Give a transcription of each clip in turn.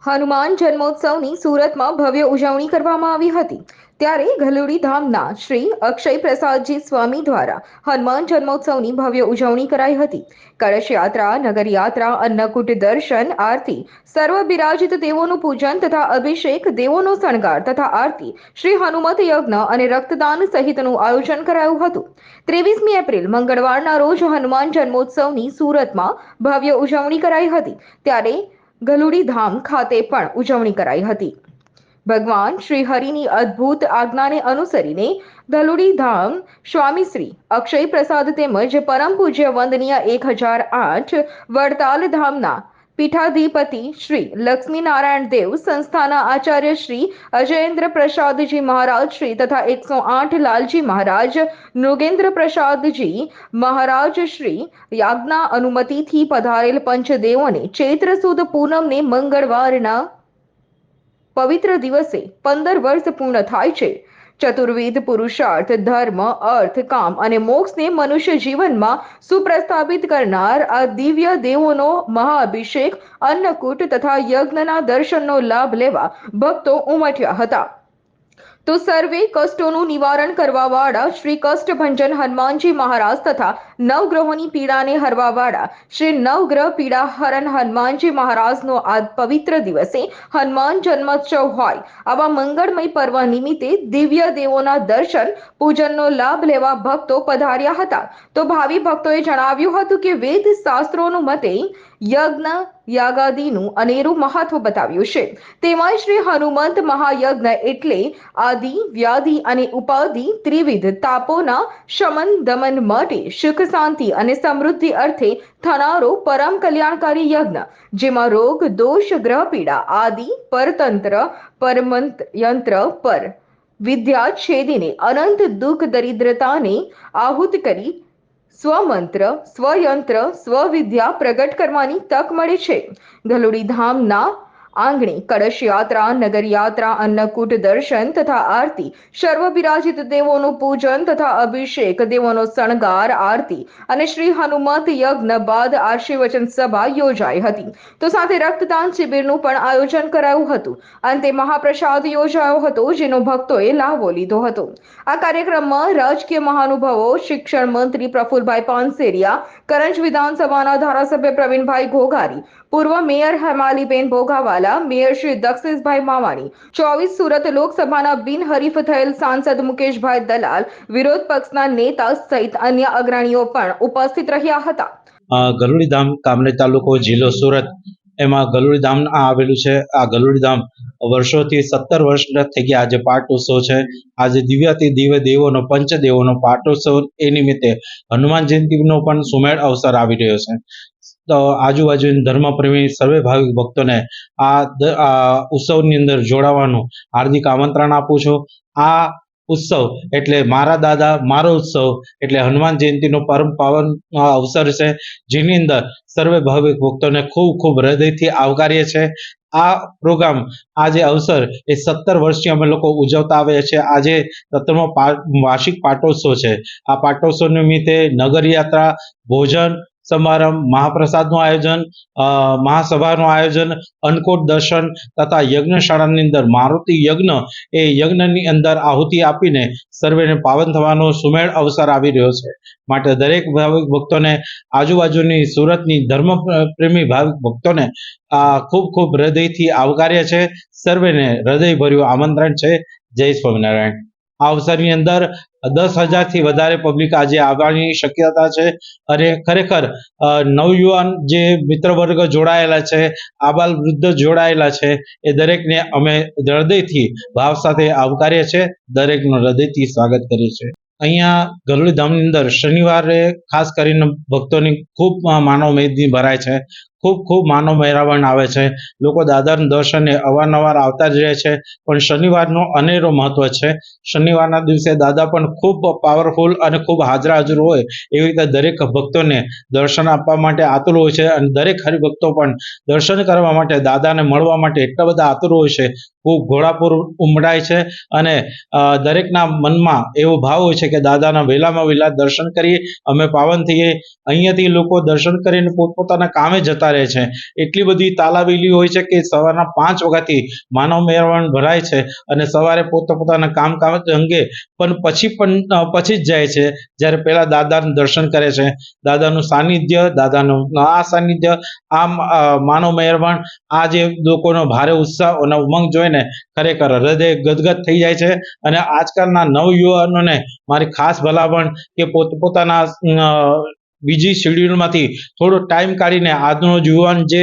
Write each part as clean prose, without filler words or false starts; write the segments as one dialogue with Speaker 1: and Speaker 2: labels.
Speaker 1: હનુમાન જન્મોત્સવની સુરતમાં ભવ્ય ઉજવણી કરવામાં આવી હતી। ત્યારે ગલુડી ધામના શ્રી અક્ષય પ્રસાદજી સ્વામી દ્વારા હનુમાન જન્મોત્સવની ભવ્ય ઉજવણી કરાઈ હતી। કળશ યાત્રા, નગર યાત્રા, અન્નકૂટ દર્શન, આરતી, સર્વ બિરાજિત દેવોનું પૂજન તથા અભિષેક, દેવોનો શણગાર તથા આરતી, શ્રી હનુમત યજ્ઞ અને રક્તદાન સહિતનું આયોજન કરાયું હતું। 23મી એપ્રિલ મંગળવારના રોજ હનુમાન જન્મોત્સવની સુરતમાં ભવ્ય ઉજવણી કરાઈ હતી। ત્યારે ગલુડી ધામ ખાતે પણ ઉજવણી કરાઈ હતી। ભગવાન શ્રી હરિની અદ્ભુત આજ્ઞાને અનુસરીને ગલુડી ધામ સ્વામી શ્રી અક્ષય પ્રસાદ તેમજ પરમ પૂજ્ય વંદનીય 1008 વડતાલ ધામના પીઠાધિપતિ શ્રી લક્ષ્મીનારાયણ દેવ સંસ્થાના આચાર્ય શ્રી અજયેન્દ્ર પ્રસાદજી મહારાજ શ્રી તથા 108 લાલજી મહારાજ, નૃગેન્દ્ર પ્રસાદજી મહારાજ શ્રી યાજ્ઞા અનુમતિથી પધારેલ પંચદેવોને ચૈત્ર સુદ પૂનમને મંગળવારના પવિત્ર દિવસે 15 વર્ષ પૂર્ણ થાય છે। ચતુર્વિધ પુરુષાર્થ, ધર્મ, અર્થ, કામ અને મોક્ષને મનુષ્ય જીવનમાં સુપ્રસ્થાપિત કરનાર આ દિવ્ય દેવોનો મહાઅભિષેક, અન્નકૂટ તથા યજ્ઞના દર્શનનો લાભ લેવા ભક્તો ઉમટ્યા હતા। તો સર્વે કષ્ટોનું નિવારણ કરવાવાળા શ્રી કષ્ટભંજન હનુમાનજી મહારાજ તથા નવગ્રહોની પીડાને હરવાવાળા શ્રી નવગ્રહ પીડા હરણ હનુમાનજી મહારાજનો આ પવિત્ર દિવસે હનુમાન જન્મોત્સવ હોય આવા મંગળમય પર્વ નિમિત્તે દિવ્ય દેવોના દર્શન પૂજનનો લાભ લેવા ભક્તો પધાર્યા હતા। તો ભાવિ ભક્તોએ જણાવ્યું હતું કે વેદ શાસ્ત્રોનું મતે યજ્ઞ યાગાદિનું અનેરું મહત્વ બતાવ્યું છે। તેમાં શ્રી હનુમંત મહાયજ્ઞ એટલે આદિ, વ્યાધિ અને ઉપાધિ ત્રિવિધ તાપોના શમન દમન માટે સુખ, શાંતિ અને સમૃદ્ધિ અર્થે થનારો પરમ કલ્યાણકારી યજ્ઞ, જેમાં રોગ, દોષ, ગ્રહ પીડા આદિ પરતંત્ર, પરમયંત્ર પર વિદ્યા છેદીને અનંત દુઃખ દરિદ્રતાને આહુત કરી સ્વમંત્ર, સ્વયંત્ર, સ્વવિદ્યા પ્રગટ કરવાની તક મળે છે। ગલુડી ધામના આંગણે કળશ યાત્રા, નગર યાત્રા, અન્નકૂટ દર્શન તથા આરતી, સર્વ બિરાજિત દેવોનું પૂજન તથા અભિષેક, દેવોનો શણગાર, આરતી અને શ્રી હનુમત યજ્ઞ બાદ આશીર્વચન સભા યોજાઈ હતી। તો સાથે રક્તદાન શિબિરનું પણ આયોજન કરાયું હતું। અંતે મહાપ્રસાદ યોજાયો હતો, જેનો ભક્તોએ લાભો લીધો હતો। આ કાર્યક્રમમાં રાજકીય મહાનુભાવો, શિક્ષણ મંત્રી પ્રફુલભાઈ પાનસેરિયા, કરંજ વિધાનસભાના ધારાસભ્ય પ્રવીણભાઈ ઘોઘારી, પૂર્વ મેયર હેમાલીબેન ભોગાવાલા, મેયર શ્રી દક્ષેશભાઈ માવાણી, 24 સુરત લોકસભાના બિનહરીફ થયેલ સાંસદ મુકેશભાઈ દલાલ, વિરોધ પક્ષના નેતા સહિત અન્ય અગ્રણીઓ પણ ઉપસ્થિત રહ્યા હતા।
Speaker 2: ગલુડી ધામ કામરેજ તાલુકો, જિલ્લો સુરત, એમાં ગલુડી ધામ આવેલું છે। આ ગલુડી ધામ વર્ષોથી 17 વર્ષ થઈ ગયા। આજે પાટોત્સવ છે। આજે દિવ્યાતિ દિવ્ય દેવોનો પંચદેવોનો પાટોત્સવ, એ નિમિત્તે હનુમાન જયંતિનો પણ સુમેળ અવસર આવી રહ્યો છે। તો આજુબાજુના ધર્મપ્રેમી સર્વે ભાવિક ભક્તોને આ ઉત્સવની અંદર જોડાવાનું હાર્દિક આમંત્રણ આપું છું। આ ઉત્સવ એટલે મારા દાદા મારો ઉત્સવ એટલે હનુમાન જયંતિનો પરમ પાવન અવસર છે, જેની અંદર સર્વે ભાવિક ભક્તોને ખૂબ ખૂબ હૃદયથી આવકારીએ છીએ। આ પ્રોગ્રામ, આ જે અવસર એ 17 વર્ષથી અમે લોકો ઉજવતા આવ્યા છીએ। આજે 17મો વાર્ષિક પાટોત્સવ છે। આ પાટોત્સવ નિમિત્તે નગર યાત્રા, ભોજન સમારંભ, મહાપ્રસાદનું આયોજન, મહાસભાનું આયોજન, અન્નકૂટ દર્શન તથા યજ્ઞશાળાની અંદર મારુતિ યજ્ઞ, એ યજ્ઞની અંદર આહુતિ આપીને સર્વેને પાવન થવાનો સુમેળ અવસર આવી રહ્યો છે। માટે દરેક ભાવિક ભક્તોને, આજુબાજુની સુરતની ધર્મ પ્રેમી ભાવિક ભક્તોને ખૂબ ખૂબ હૃદયથી આવકાર્ય છે। સર્વેને હૃદયભર્યું આમંત્રણ છે। જય સ્વામિનારાયણ। આ અવસરની અંદર 10,000 થી વધારે પબ્લિક આજે આવવાની શક્યતા છે। અને ખરેખર નવયુવાન જે મિત્ર વર્ગ જોડાયેલા છે, આબાલ વૃદ્ધ જોડાયેલા છે, એ દરેકને અમે હૃદયથી ભાવ સાથે આવકારીએ છીએ। દરેકનું હૃદયથી સ્વાગત કરીએ છીએ। અહીંયા ગલુડી ધામની અંદર શનિવારે ખાસ કરીને ભક્તોની ખૂબ માનવ મેદની ભરાય છે। ખૂબ ખૂબ માનવ મહેરામણ આવે છે। લોકો દાદાના દર્શને અવારનવાર આવતા જ રહે છે। પણ શનિવારનો અનેરો મહત્વ છે। શનિવારના દિવસે દાદા પણ ખૂબ પાવરફુલ અને ખૂબ હાજરા હાજર હોય, એવી રીતે દરેક ભક્તોને દર્શન આપવા માટે આતુર હોય છે। અને દરેક હરિભક્તો પણ દર્શન કરવા માટે, દાદાને મળવા માટે એટલા બધા આતુર હોય છે, ખૂબ ઘોડાપુર ઉમડાય છે। અને દરેકના મનમાં એવો ભાવ હોય છે કે દાદાના વહેલામાં વહેલા દર્શન કરીએ, અમે પાવન થઈએ। અહીંયાથી લોકો દર્શન કરીને પોતપોતાના કામે જતા રહે છે. એટલી બધી તાલાવેલી હોય છે કે સવારના 5 વાગ્યાથી માનવ મહેરામણ ભરાય છે અને સવારે પોતાના કામકાજ અંગે પણ પછી જ જાય છે, જ્યારે પહેલા દાદાનું દર્શન કરે છે. દાદાનું સાનિધ્ય, દાદાનું આ સાનિધ્ય, માનવ મહેરામણ, આ જે લોકોનો ભારે ઉત્સાહ અને ઉમંગ જોઈને ખરેખર હૃદય ગદગદ થઈ જાય છે. અને આજકાલના નવયુવાનોને મારી ખાસ ભલામણ કે પોતાના બીજી શેડ્યુલમાંથી થોડો ટાઈમ કાઢીને આજનો યુવાન જે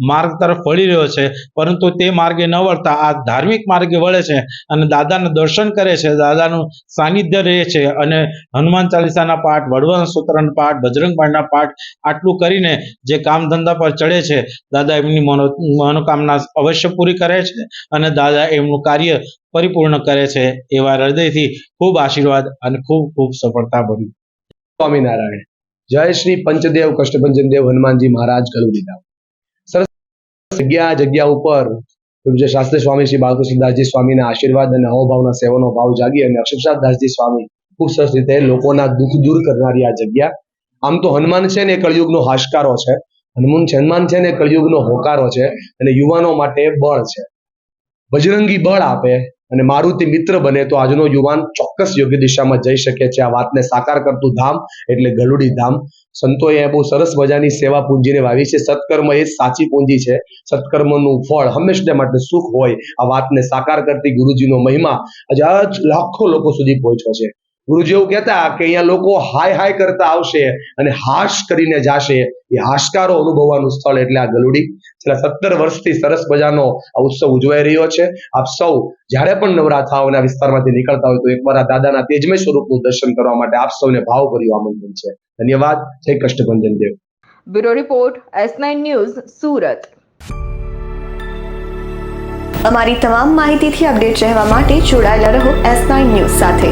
Speaker 2: માર્ગ તરફ વળી રહ્યો છે, પરંતુ તે માર્ગે ન વળતા આ ધાર્મિક માર્ગે વળે છે અને દાદાના દર્શન કરે છે, દાદાનું સાનિધ્ય રહે છે અને હનુમાન ચાલીસાના પાઠ, વડવન સૂત્રના પાઠ, બજરંગબાણના પાઠ આટલું કરીને જે કામ ધંધા પર ચડે છે, દાદા એમની મનોકામના અવશ્ય પૂરી કરે છે અને દાદા એમનું કાર્ય પરિપૂર્ણ કરે છે. એવા હૃદયથી ખૂબ આશીર્વાદ અને ખૂબ ખૂબ સફળતા ભર્યું.
Speaker 3: સ્વામિનારાયણ. જય શ્રી પંચદેવ કષ્ટભંજન દેવ હનુમાનજી મહારાજ ગલુડીધામ. સરસ જગ્યા ઉપર પૂજ્ય શાસ્ત્રી સ્વામી શ્રી બાલકૃષ્ણદાસજી સ્વામીના આશીર્વાદ અને અહોભાવના સેવાનો ભાવ જાગી અને અક્ષરદાસજી સ્વામી ખૂબ સરસ રીતે લોકોના દુઃખ દૂર કરનારી આ જગ્યા. આમ તો હનુમાન છે ને એ કળિયુગનો હાશકારો છે, હનુમાન છે ને એ કળિયુગનો હોકારો છે અને યુવાનો માટે બળ છે. બજરંગી બળ આપે અને મારુતિ મિત્ર બને તો આજનો યુવાન ચોક્કસ યોગ્ય દિશામાં જઈ શકે છે. આ વાતને સાકાર કરતું ધામ એટલે ગલુડી ધામ. સંતોએ બહુ સરસ મજાની સેવા પૂંજીને વાવી છે. સત્કર્મ એ જ સાચી પૂંજી છે. સત્કર્મનું ફળ હંમેશા માટે સુખ હોય. આ વાતને સાકાર કરતી ગુરુજીનો મહિમા આજે લાખો લોકો સુધી પહોંચ્યો છે. ગુરુજી એવું કહેતા કે અહીંયા લોકો હાય કરતા આવશે અને હાશ કરીને જાશે. એ હાશકારો અનુભવવાનું સ્થળ એટલે આ ગલુડી. છેલ્લા 17 વર્ષથી સરસ મજાનો આ ઉત્સવ ઉજવાઈ રહ્યો છે. આપ સૌ જ્યારે પણ નવરાત્રાઓના વિસ્તારમાંથી નીકળતા હોય તો એકવાર આ દાદાના તેજમય સ્વરૂપનું દર્શન કરવા માટે આપ સૌને ભાવભર્યું આમંત્રણ છે. ધન્યવાદ. જય Kashtabhanjan Dev.
Speaker 1: Bureau report S9 news, Surat.
Speaker 4: અમારી તમામ માહિતીથી અપડેટ રહેવા માટે જોડાયેલા રહો S9 ન્યૂઝ સાથે.